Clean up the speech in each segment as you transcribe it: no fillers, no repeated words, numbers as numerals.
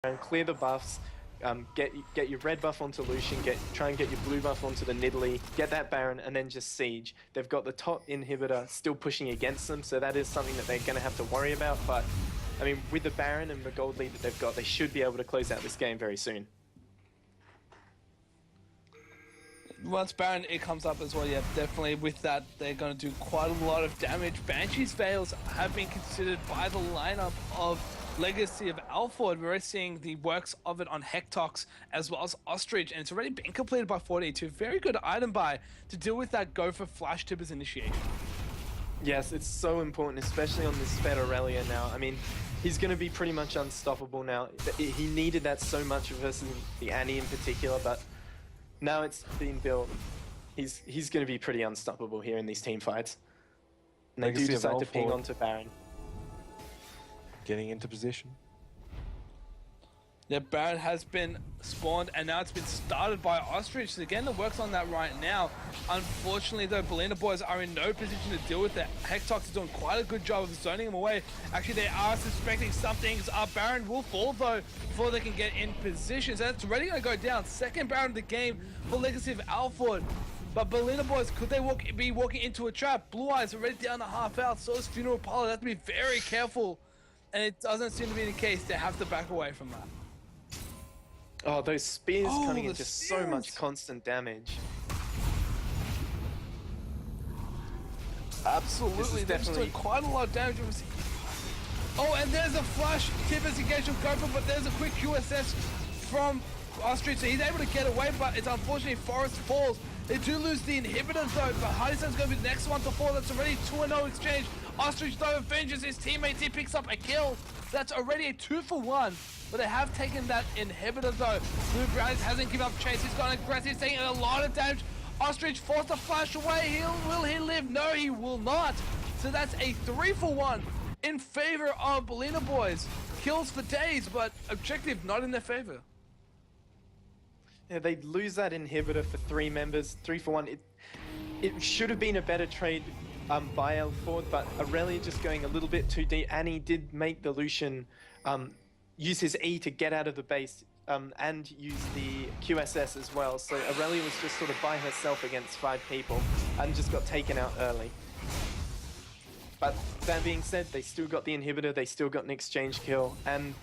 Baron, clear the buffs, get your red buff onto Lucian, try and get your blue buff onto the Nidalee, get that Baron, and then just siege. They've got the top inhibitor still pushing against them, so that is something that they're going to have to worry about. But I mean, with the Baron and the gold lead that they've got, they should be able to close out this game very soon. Once Baron it comes up as well, yeah, definitely with that they're going to do quite a lot of damage. Banshee's Veils have been considered by the lineup of Legacy of Alford. We're seeing the works of it on Hectox as well as Ostrich, and it's already been completed by 482. Very good item buy to deal with that go for Flash Tibbers initiation. Yes, it's so important, especially on this Fed Aurelia now. I mean, he's going to be pretty much unstoppable now. He needed that so much versus the Annie in particular, but now it's been built. He's going to be pretty unstoppable here in these team fights. And they do decide to ping onto Baron. Getting into position. Yeah, Baron has been spawned and now it's been started by Ostrich. So again, it works on that right now. Unfortunately though, Belina boys are in no position to deal with it. Hectox is doing quite a good job of zoning him away. Actually, they are suspecting some things. Baron will fall though before they can get in position. So that's already going to go down. Second Baron of the game for Legacy of Alford. But Belina boys, could they be walking into a trap? Blue Eyes already down to half out. So is Funeral Parlor. They have to be very careful. And it doesn't seem to be the case. They have to back away from that. Oh, those spears coming in, just so much constant damage. Absolutely, they're just doing quite a lot of damage. Oh, and there's a Flash Tibbers engagement with Gopher, but there's a quick QSS from Ostrich, so he's able to get away, but it's unfortunately Forest falls. They do lose the inhibitor though, but Hardystone's going to be the next one to fall. That's already 2-0 exchange. Ostrich though avenges his teammates, he picks up a kill. That's already a 2-for-1. But they have taken that inhibitor though. Blue Brownies hasn't given up chase. He's gone aggressive, he's taking a lot of damage. Ostrich forced to flash away. Will he live? No, he will not. So that's a 3-for-1 in favor of Belina boys. Kills for days, but objective not in their favor. Yeah, they lose that inhibitor for 3 members. 3-for-1. It should have been a better trade by Alford, but Aurelia just going a little bit too deep. Annie did make the Lucian use his E to get out of the base and use the QSS as well. So Aurelia was just sort of by herself against 5 people and just got taken out early. But that being said, they still got the inhibitor, they still got an exchange kill, and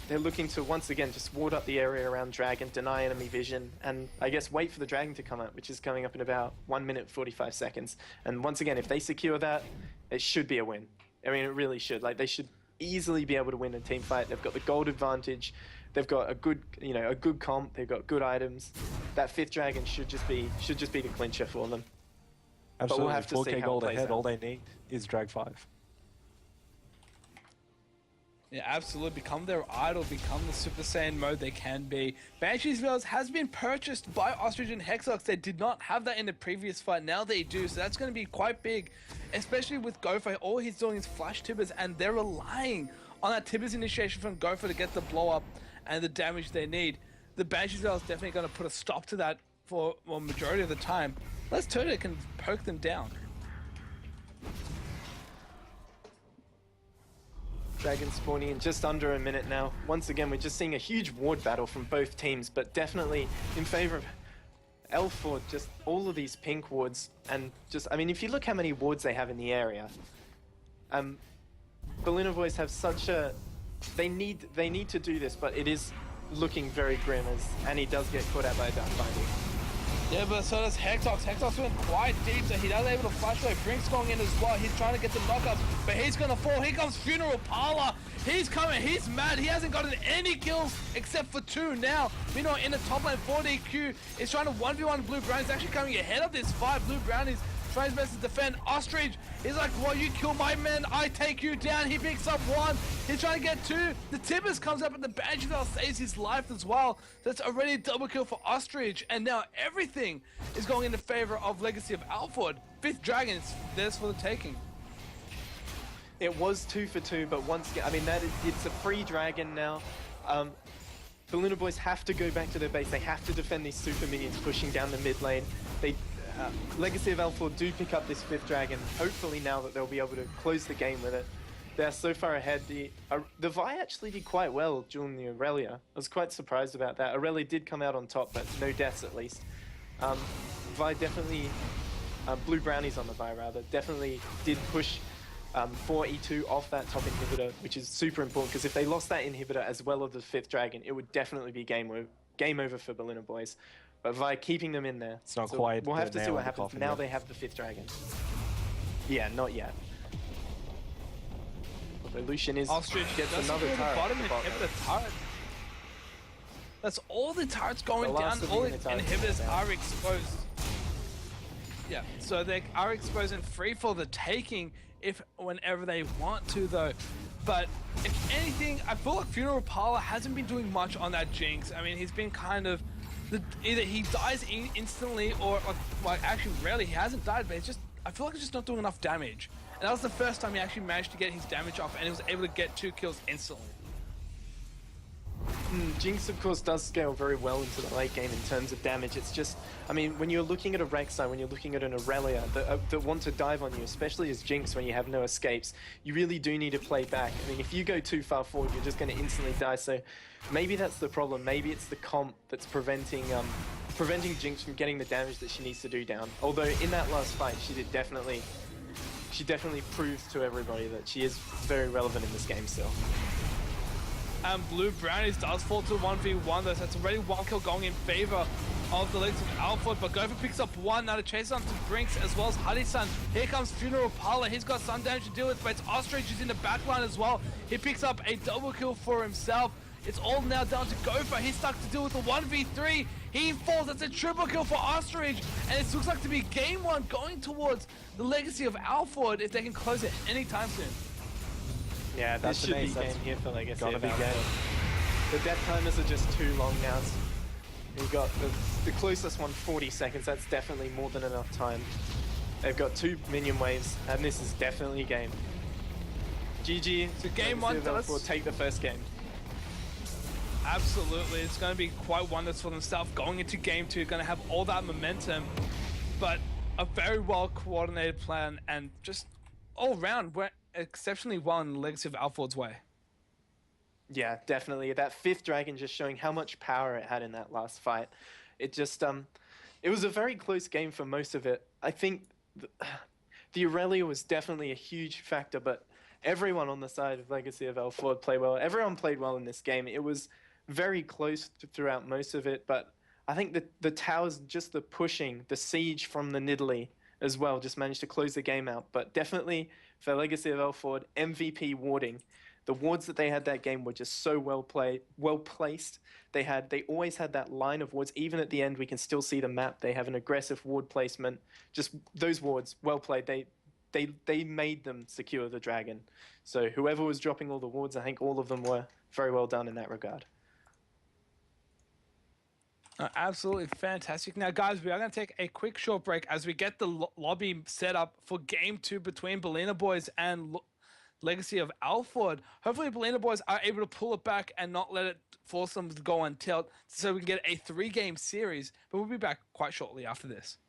they're looking to once again just ward up the area around Dragon, deny enemy vision, and I guess wait for the Dragon to come up, which is coming up in about 1 minute 45 seconds. And once again, if they secure that, it should be a win. I mean, it really should. Like, they should easily be able to win a team fight. They've got the gold advantage. They've got a good, a good comp. They've got good items. That 5th Dragon should just be the clincher for them. Absolutely. But we'll have to 4K see how gold it plays ahead. out. All they need is Drag 5. Yeah, absolutely. Become their idol, become the Super Saiyan mode they can be. Banshee's Veils has been purchased by Ostrich and Hexox. They did not have that in the previous fight. Now they do, so that's going to be quite big. Especially with Gopher. All he's doing is Flash Tibbers, and they're relying on that Tibbers initiation from Gopher to get the blow up and the damage they need. The Banshee's Veils definitely going to put a stop to that for a majority of the time. Let's turn it can poke them down. Dragon spawning in just under a minute now. Once again, we're just seeing a huge ward battle from both teams, but definitely in favor of Alford. Just all of these pink wards, and just, I mean, if you look how many wards they have in the area, Belina boys have such a, they need to do this, but it is looking very grim as Annie does get caught out by a Dark Binding. Yeah, but so does Hectox. Hectox went quite deep, so he does able to flash away. Brink's going in as well. He's trying to get the knockup, but he's going to fall. Here comes Funeral Parlor. He's coming. He's mad. He hasn't gotten any kills except for 2 now. Meanwhile, in the top lane, 4DQ is trying to 1v1 Blue Brownies. Actually coming ahead of this fight. Blue Brownies trying his best to defend. Ostrich is like, well, you kill my men, I take you down. He picks up 1. He's trying to get 2. The Tibbers comes up, and the Banshee Veil saves his life as well. That's already a double kill for Ostrich, and now everything is going into favor of Legacy of Alford. 5th Dragon is theirs for the taking. It was 2 for 2, but once again, I mean, it's a free Dragon now. Belina boys have to go back to their base. They have to defend these super minions pushing down the mid lane. Legacy of Alford do pick up this 5th Dragon, hopefully now that they'll be able to close the game with it. they're so far ahead. The Vi actually did quite well during the Aurelia. I was quite surprised about that. Aurelia did come out on top, but no deaths at least. Vi definitely, Blue Brownies on the Vi rather, definitely did push 4E2 off that top inhibitor, which is super important because if they lost that inhibitor as well as the 5th dragon, it would definitely be game over for Berliner Boys. But Vi keeping them in there. It's not so quite we'll have the to see nail what in the happens. coffin Now yet. they have the 5th dragon. Yeah, not yet. Although Lucian Ostrich gets does another go to turret. bottom at and the bottom. hit the turret. That's all the turrets going The down. last of the All the units are inhibitors down. are exposed. Yeah, so they are exposed and free for the taking whenever they want to though. But if anything, I feel like Funeral Parlor hasn't been doing much on that Jinx. I mean, he's been kind of either he dies instantly or like actually rarely he hasn't died, but it's just I feel like he's just not doing enough damage. And that was the first time he actually managed to get his damage off and he was able to get 2 kills instantly. Jinx, of course, does scale very well into the late game in terms of damage. It's just, I mean, when you're looking at a Rek'Sai, when you're looking at an Aurelia that want to dive on you, especially as Jinx when you have no escapes, you really do need to play back. I mean, if you go too far forward, you're just going to instantly die. So maybe that's the problem. Maybe it's the comp that's preventing Jinx from getting the damage that she needs to do down. Although in that last fight, she definitely proved to everybody that she is very relevant in this game still. And Blue Brownies does fall to 1v1 though, so it's already 1 kill going in favor of the Legs of Alford, but Gopher picks up 1, now to chase on to Brinks as well as Huddy-san. Here comes Funeral Parlor, he's got some damage to deal with, but it's Ostrich who's in the backline as well. He picks up a double kill for himself. It's all now down to Gopher, he's stuck to deal with the 1v3. He falls, that's a triple kill for Ostrich, and it looks like to be game 1 going towards the Legacy of Alford if they can close it anytime soon. Yeah, this should be game here for Legacy. Gonna be game. The death timers are just too long now. We've got the closest one 40 seconds. That's definitely more than enough time. They've got 2 minion waves, and this is definitely a game. GG. So game 1 will take the first game. Absolutely, it's going to be quite wondrous for themselves going into game 2. Going to have all that momentum, but a very well coordinated plan and just all round went exceptionally well in Legacy of Alford's way. Yeah, definitely. That 5th dragon just showing how much power it had in that last fight. It just, it was a very close game for most of it. I think the Aurelia was definitely a huge factor, but everyone on the side of Legacy of Alford played well. Everyone played well in this game. It was very close throughout most of it, but I think that the towers, just the pushing, the siege from the Nidalee as well, just managed to close the game out. But definitely for Legacy of Alford, MVP warding. The wards that they had that game were just so well placed. They always had that line of wards. Even at the end, we can still see the map. They have an aggressive ward placement. Just those wards, well played. They made them secure the dragon. So whoever was dropping all the wards, I think all of them were very well done in that regard. Absolutely fantastic. Now, guys, we are going to take a quick short break as we get the lobby set up for game 2 between Berliner Boys and Legacy of Alford. Hopefully, Berliner Boys are able to pull it back and not let it force them to go on tilt so we can get a 3-game series. But we'll be back quite shortly after this.